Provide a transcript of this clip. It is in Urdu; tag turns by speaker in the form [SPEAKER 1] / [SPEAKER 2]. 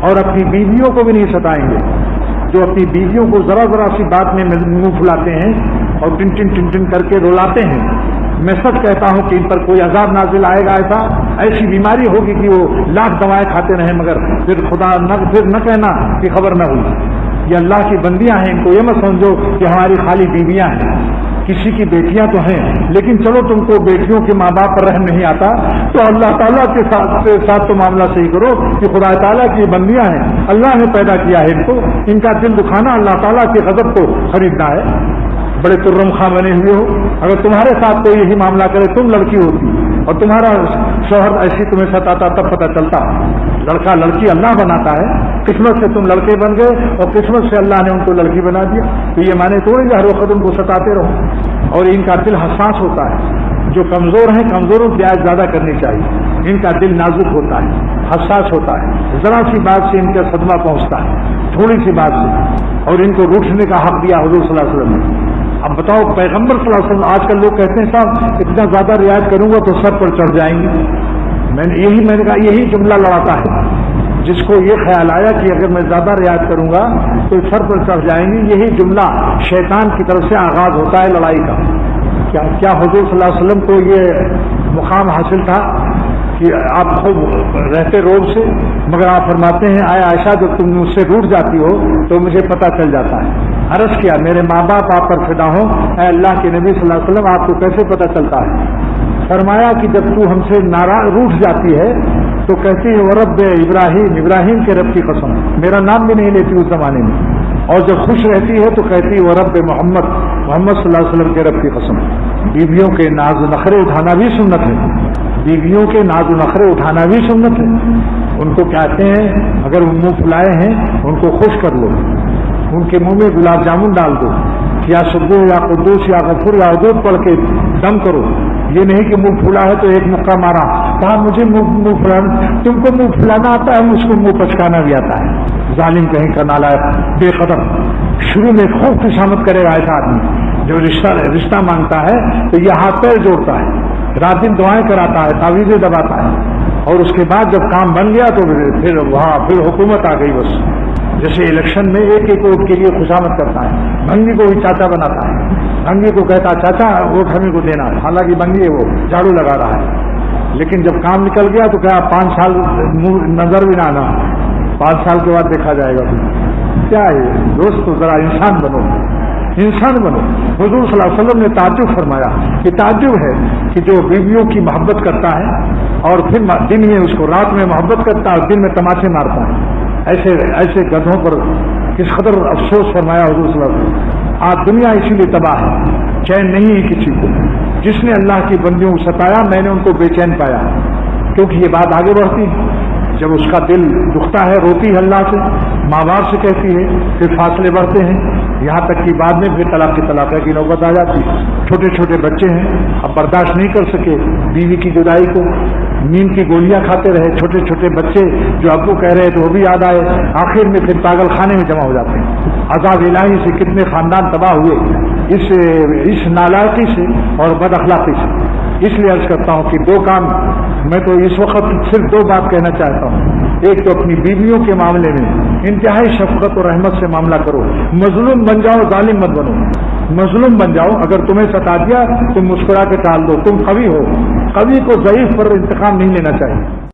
[SPEAKER 1] اور اپنی بیویوں کو بھی نہیں ستائیں گے. جو اپنی بیویوں کو ذرا ذرا سی بات میں منہ پھلاتے ہیں اور ٹن ٹن ٹن ٹن کر کے رلاتے ہیں، میں سچ کہتا ہوں کہ ان پر کوئی عذاب نازل آئے گا. ایسی بیماری ہوگی کہ وہ لاکھ دوائیں کھاتے رہیں مگر پھر نہ کہنا کہ خبر نہ ہوئی. یہ اللہ کی بندیاں ہیں، ان کو یہ مت سمجھو کہ ہماری خالی بیویاں ہیں. کسی کی بیٹیاں تو ہیں، لیکن چلو تم کو بیٹیوں کے ماں باپ پر رحم نہیں آتا تو اللہ تعالیٰ کے ساتھ تو معاملہ صحیح کرو کہ خدا تعالیٰ کی بندیاں ہیں، اللہ نے پیدا کیا ہے ان کو. ان کا دل دکھانا اللہ تعالیٰ کے غضب کو خریدنا ہے. بڑے ترم خاں بنے ہوئے ہو، اگر تمہارے ساتھ کوئی یہی معاملہ کرے، تم لڑکی ہوتی اور تمہارا شوہر ایسی تمہیں ستاتا، تب پتہ چلتا. لڑکا لڑکی اللہ بناتا ہے، قسمت سے تم لڑکے بن گئے اور قسمت سے اللہ نے ان کو لڑکی بنا دیا. تو یہ مانے تھوڑی ہر وقت ان کو ستاتے رہو. اور ان کا دل حساس ہوتا ہے. جو کمزور ہیں کمزوروں کی رعایت زیادہ کرنی چاہیے. ان کا دل نازک ہوتا ہے، حساس ہوتا ہے. ذرا سی بات سے ان کا صدمہ پہنچتا ہے، تھوڑی سی بات سے. اور ان کو روٹنے کا حق دیا حضور صلی اللہ علیہ وسلم نے. اب بتاؤ پیغمبر صلی اللہ علیہ وسلم، آج کل لوگ کہتے ہیں صاحب اتنا زیادہ رعایت کروں گا تو سر پر چڑھ جائیں گے. میں نے کہا یہی جملہ لڑاتا ہے. جس کو یہ خیال آیا کہ اگر میں زیادہ رعایت کروں گا تو سر پر چڑھ جائیں گے، یہی جملہ شیطان کی طرف سے آغاز ہوتا ہے لڑائی کا. کیا حضور صلی اللہ علیہ وسلم کو یہ مقام حاصل تھا کہ آپ خوب رہتے روب سے، مگر آپ فرماتے ہیں آیا عائشہ جب تم مجھ سے روٹ جاتی ہو تو مجھے پتہ چل جاتا ہے. عرض کیا میرے ماں باپ آپ پر فدا ہوں، اے اللہ کے نبی صلی اللہ علیہ وسلم آپ کو کیسے پتہ چلتا ہے؟ فرمایا کہ جب تو ہم سے ناراض روٹ جاتی ہے تو کہتی ہے ورب ابراہیم، ابراہیم کے رب کی قسم، میرا نام بھی نہیں لیتی اس زمانے میں. اور جب خوش رہتی ہے تو کہتی ہے ورب محمد، محمد صلی اللہ علیہ وسلم کے رب کی قسم. بیویوں کے ناز و نخرے اٹھانا بھی سنت ہے. بیویوں کے ناز و نخرے اٹھانا بھی سنت ہے. ان کو کہتے ہیں اگر وہ منہ پھلائے ہیں ان کو خوش کر لو، ان کے منہ میں گلاب جامن ڈال دو، یا سبو یا قدوس یا غفور یا حدود پڑھ کے دم کرو. یہ نہیں کہ منہ پھولا ہے تو ایک مکہ مارا، کہا مجھے منہ پھلانا، تم کو منہ پھلانا آتا ہے، مجھ کو منہ پچکانا بھی آتا ہے. ظالم کہیں کا نالائق بے قدر. شروع میں خوب خوشامد کرے گا ایسا آدمی جو رشتہ مانگتا ہے تو یہ ہاتھ پیر جوڑتا ہے، رات دن دعائیں کراتا ہے، تعویذیں دباتا ہے، اور اس کے بعد جب کام بن گیا تو پھر حکومت آ گئی. بس جیسے الیکشن میں ایک ایک ووٹ کے لیے خوشامد کرتا ہے، بھنگی کو بھی چاچا بناتا ہے، بھنگی کو کہتا ہے چاچا ووٹ ہمیں کو دینا ہے، حالانکہ بھنگی وہ جھاڑو لگا رہا ہے. لیکن جب کام نکل گیا تو کہا 5 سال نظر بھی نہ آنا، 5 سال کے بعد دیکھا جائے گا. کیا ہے دوستو، ذرا انسان بنو، انسان بنو. حضور صلی اللہ علیہ وسلم نے تعجب فرمایا کہ تعجب ہے کہ جو بیویوں کی محبت کرتا ہے اور پھر دن میں اس کو رات میں محبت کرتا ہے اور دن میں تماچے مارتا ہے، ایسے گدھوں پر کس قدر افسوس فرمایا حضور صلی اللہ علیہ وسلم. آج دنیا اسی لیے تباہ ہے، چین نہیں ہے کسی کو. جس نے اللہ کی بندیوں کو ستایا میں نے ان کو بے چین پایا، کیونکہ یہ بات آگے بڑھتی ہے. جب اس کا دل دکھتا ہے روتی ہے اللہ سے، ماں باپ سے کہتی ہے، پھر فاصلے بڑھتے ہیں، یہاں تک کہ بعد میں پھر طلاق کی نوبت آ جاتی. چھوٹے چھوٹے بچے ہیں، اب برداشت نہیں کر سکے بیوی کی جدائی کو، نیند کی گولیاں کھاتے رہے. چھوٹے چھوٹے بچے جو ابو کہہ رہے تو وہ بھی یاد آئے، آخر میں پھر پاگل خانے میں جمع ہو جاتے ہیں. عذاب الہی سے کتنے خاندان تباہ ہوئے اس نالائقی سے اور بد اخلاقی سے. اس لیے عرض کرتا ہوں کہ 2 کام میں تو اس وقت صرف 2 بات کہنا چاہتا ہوں. ایک تو اپنی بیویوں کے معاملے میں انتہائی شفقت اور رحمت سے معاملہ کرو. مظلوم بن جاؤ، ظالم مت بنو. مظلوم بن جاؤ، اگر تمہیں ستا دیا تم مسکرا کے ٹال دو. تم قوی ہو، قوی کو ضعیف پر انتقام نہیں لینا چاہیے.